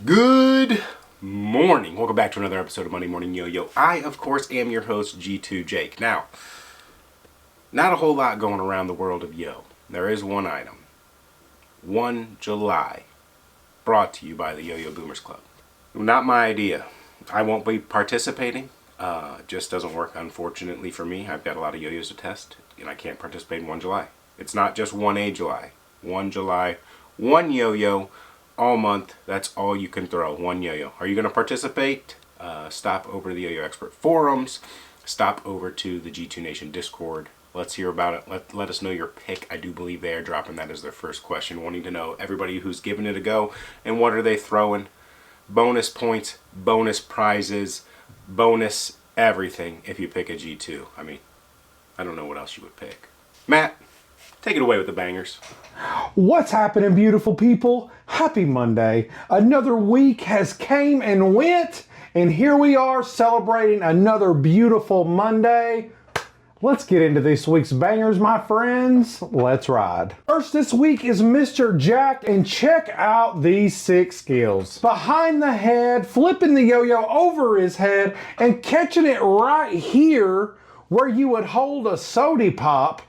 Good morning. Welcome back to another episode of Monday Morning Yo-Yo. I, of course, am your host, G2 Jake. Now, not a whole lot going around the world of yo. There is one item. 1 July. Brought to you by the Yo-Yo Boomers Club. Not my idea. I won't be participating. Just doesn't work, unfortunately, for me. I've got a lot of yo-yos to test, and I can't participate in 1 July. It's not just 1 July. 1 July, 1 yo-yo. All month, that's all you can throw, 1 yo-yo. Are you going to participate? Stop over to the Yo-Yo Expert forums. Stop over to the G2 Nation Discord. Let's hear about it. Let us know your pick. I do believe they are dropping that as their first question, wanting to know everybody who's giving it a go and what are they throwing. Bonus points, bonus prizes, bonus everything if you pick a G2. I mean, I don't know what else you would pick. Matt, take it away with the bangers. What's happening, beautiful people? Happy Monday. Another week has came and went, and here we are celebrating another beautiful Monday. Let's get into this week's bangers, my friends. Let's ride. First this week is Mr. Jack, and check out these 6 skills. Behind the head, flipping the yo-yo over his head, and catching it right here where you would hold a soda pop.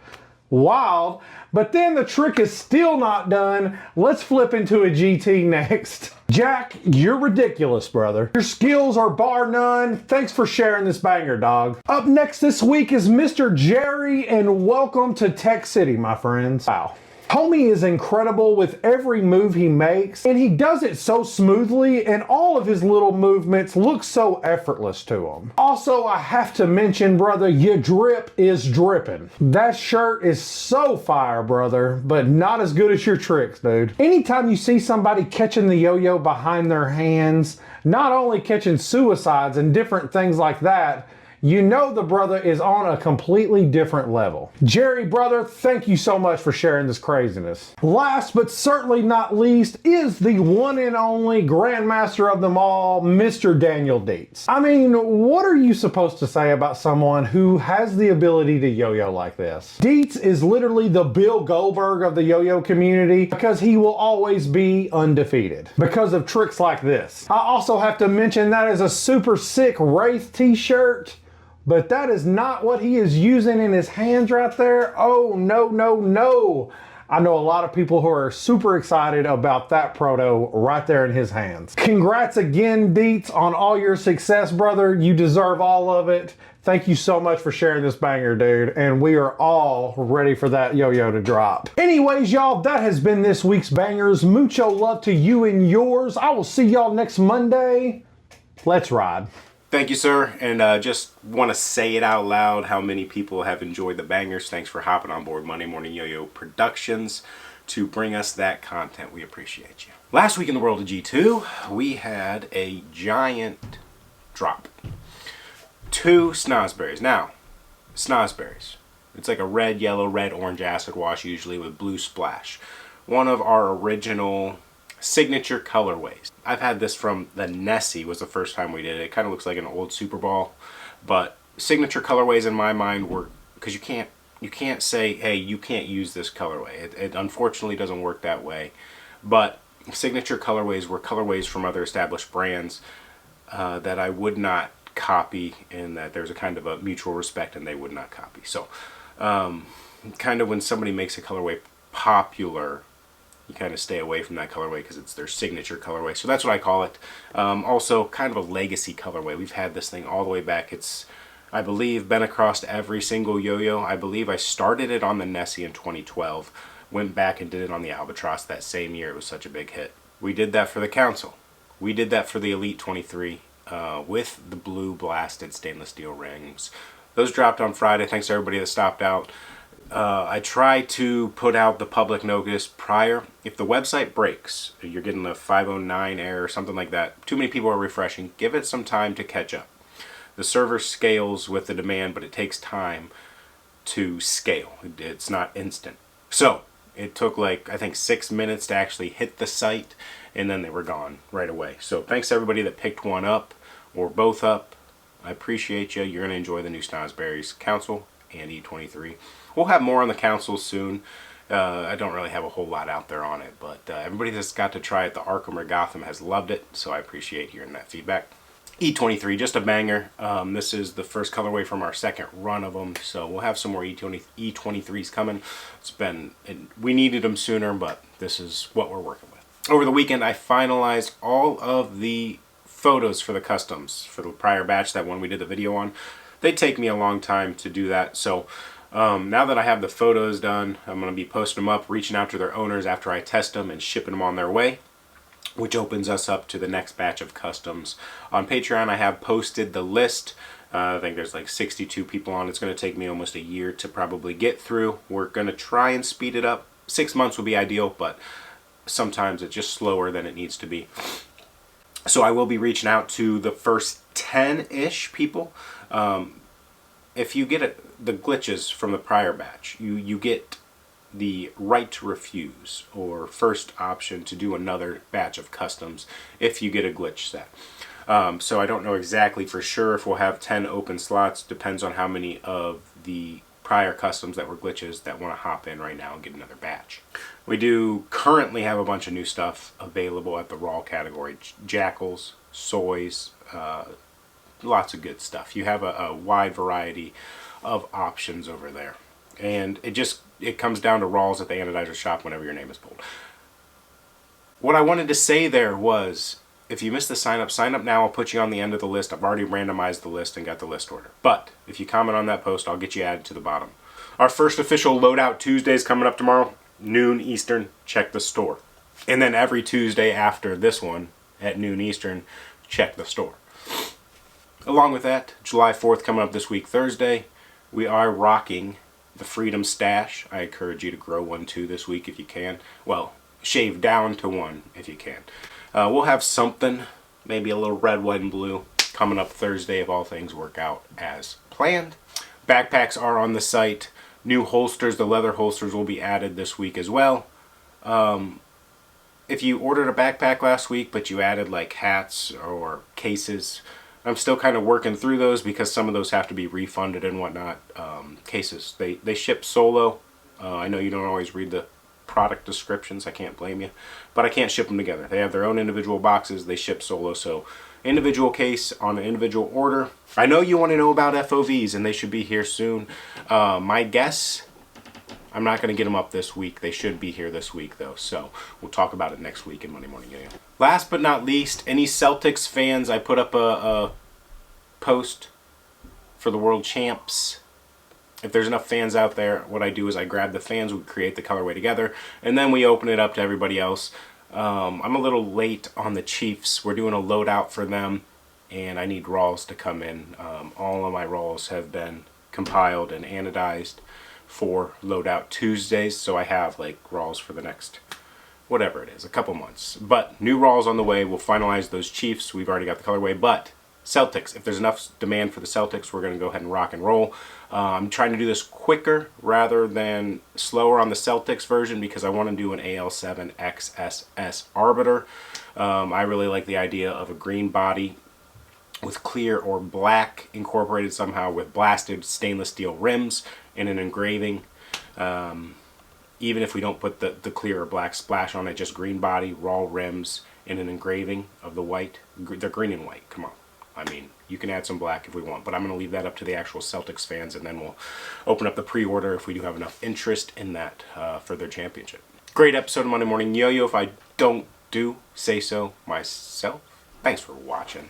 Wild. But then the trick is still not done. Let's flip into a GT next. Jack, you're ridiculous, brother. Your skills are bar none. Thanks for sharing this banger, dog. Up next this week is Mr. Jerry, and welcome to Tech City, my friends. Wow. Homie is incredible with every move he makes, and he does it so smoothly, and all of his little movements look so effortless to him. Also, I have to mention, brother, your drip is dripping. That shirt is so fire, brother, but not as good as your tricks, dude. Anytime you see somebody catching the yo-yo behind their hands, not only catching suicides and different things like that, you know the brother is on a completely different level. Jerry, brother, thank you so much for sharing this craziness. Last but certainly not least is the one and only grandmaster of them all, Mr. Daniel Dietz. I mean, what are you supposed to say about someone who has the ability to yo-yo like this? Dietz is literally the Bill Goldberg of the yo-yo community because he will always be undefeated because of tricks like this. I also have to mention that is a super sick Wraith t-shirt. But that is not what he is using in his hands right there. Oh, no, no, no. I know a lot of people who are super excited about that proto right there in his hands. Congrats again, Dietz, on all your success, brother. You deserve all of it. Thank you so much for sharing this banger, dude. And we are all ready for that yo-yo to drop. Anyways, y'all, that has been this week's bangers. Mucho love to you and yours. I will see y'all next Monday. Let's ride. Thank you, sir, and just want to say it out loud how many people have enjoyed the bangers. Thanks for hopping on board Monday Morning Yo-Yo Productions to bring us that content. We appreciate you. Last week in the world of G2, we had a giant drop. 2 snozberries. Now, snozberries. It's like a red, yellow, red, orange acid wash usually with blue splash. One of our original signature colorways. I've had this from the Nessie, was the first time we did it. It kind of looks like an old Super Ball, but signature colorways in my mind were, because you can't say, hey, you can't use this colorway. It unfortunately doesn't work that way. But signature colorways were colorways from other established brands that I would not copy, and that there's a kind of a mutual respect and they would not copy. So kind of when somebody makes a colorway popular, you kind of stay away from that colorway because it's their signature colorway. So that's what I call it. Also, kind of a legacy colorway. We've had this thing all the way back. It's, I believe, been across every single yo-yo. I believe I started it on the Nessie in 2012. Went back and did it on the Albatross that same year. It was such a big hit. We did that for the Council. We did that for the Elite 23 with the blue blasted stainless steel rings. Those dropped on Friday. Thanks to everybody that stopped out. I try to put out the public notice prior. If the website breaks, you're getting a 509 error or something like that, too many people are refreshing, give it some time to catch up. The server scales with the demand, but it takes time to scale. It's not instant. So it took like, I think, 6 minutes to actually hit the site, and then they were gone right away. So thanks to everybody that picked one up or both up. I appreciate you. You're going to enjoy the new Snozberries Council and E23. We'll have more on the Council soon. I don't really have a whole lot out there on it, but everybody that's got to try it, the Arkham or Gotham, has loved it, so I appreciate hearing that feedback. E23, just a banger. This is the first colorway from our second run of them, so we'll have some more E23s coming. We needed them sooner, but this is what we're working with. Over the weekend, I finalized all of the photos for the customs for the prior batch, that one we did the video on. They take me a long time to do that, so now that I have the photos done, I'm going to be posting them up, reaching out to their owners after I test them, and shipping them on their way, which opens us up to the next batch of customs. On Patreon, I have posted the list. I think there's like 62 people on. It's going to take me almost a year to probably get through. We're going to try and speed it up. 6 months would be ideal, but sometimes it's just slower than it needs to be. So I will be reaching out to the first 10-ish people. If you get the glitches from the prior batch, you get the right to refuse, or first option to do another batch of customs if you get a glitch set. So I don't know exactly for sure if we'll have 10 open slots. Depends on how many of the prior customs that were glitches that want to hop in right now and get another batch. We do currently have a bunch of new stuff available at the raw category. Jackals, soys, lots of good stuff. You have a wide variety of options over there. And it comes down to raws at the anodizer shop whenever your name is pulled. What I wanted to say there was, if you missed the sign up now. I'll put you on the end of the list. I've already randomized the list and got the list order. But if you comment on that post, I'll get you added to the bottom. Our first official Loadout Tuesday is coming up tomorrow, noon Eastern. Check the store. And then every Tuesday after this one at noon Eastern, check the store. Along with that, July 4th coming up this week, Thursday, we are rocking the Freedom Stache. I encourage you to grow one too this week if you can. Well, shave down to one if you can. We'll have something, maybe a little red, white, and blue, coming up Thursday if all things work out as planned. Backpacks are on the site. New holsters, the leather holsters, will be added this week as well. If you ordered a backpack last week but you added like hats or cases, I'm still kind of working through those because some of those have to be refunded and whatnot. Cases, they ship solo. I know you don't always read the product descriptions. I can't blame you. But I can't ship them together. They have their own individual boxes. They ship solo. So individual case on an individual order. I know you want to know about FOVs, and they should be here soon. My guess, I'm not going to get them up this week. They should be here this week, though. So we'll talk about it next week in Monday Morning Yo-Yo. Last but not least, any Celtics fans, I put up a post for the World Champs. If there's enough fans out there, what I do is I grab the fans, we create the colorway together, and then we open it up to everybody else. I'm a little late on the Chiefs. We're doing a loadout for them, and I need raws to come in. All of my raws have been compiled and anodized for Loadout Tuesdays, so I have like raws for the next, whatever it is, a couple months. But new raws on the way. We'll finalize those Chiefs. We've already got the colorway, but Celtics, if there's enough demand for the Celtics, we're going to go ahead and rock and roll. I'm trying to do this quicker rather than slower on the Celtics version because I want to do an AL7 XSS Arbiter. I really like the idea of a green body with clear or black incorporated somehow with blasted stainless steel rims and an engraving. Even if we don't put the clear or black splash on it, just green body, raw rims, and an engraving of the white. They're green and white, come on. I mean, you can add some black if we want, but I'm going to leave that up to the actual Celtics fans, and then we'll open up the pre-order if we do have enough interest in that for their championship. Great episode of Monday Morning Yo-Yo, if I don't do say so myself. Thanks for watching.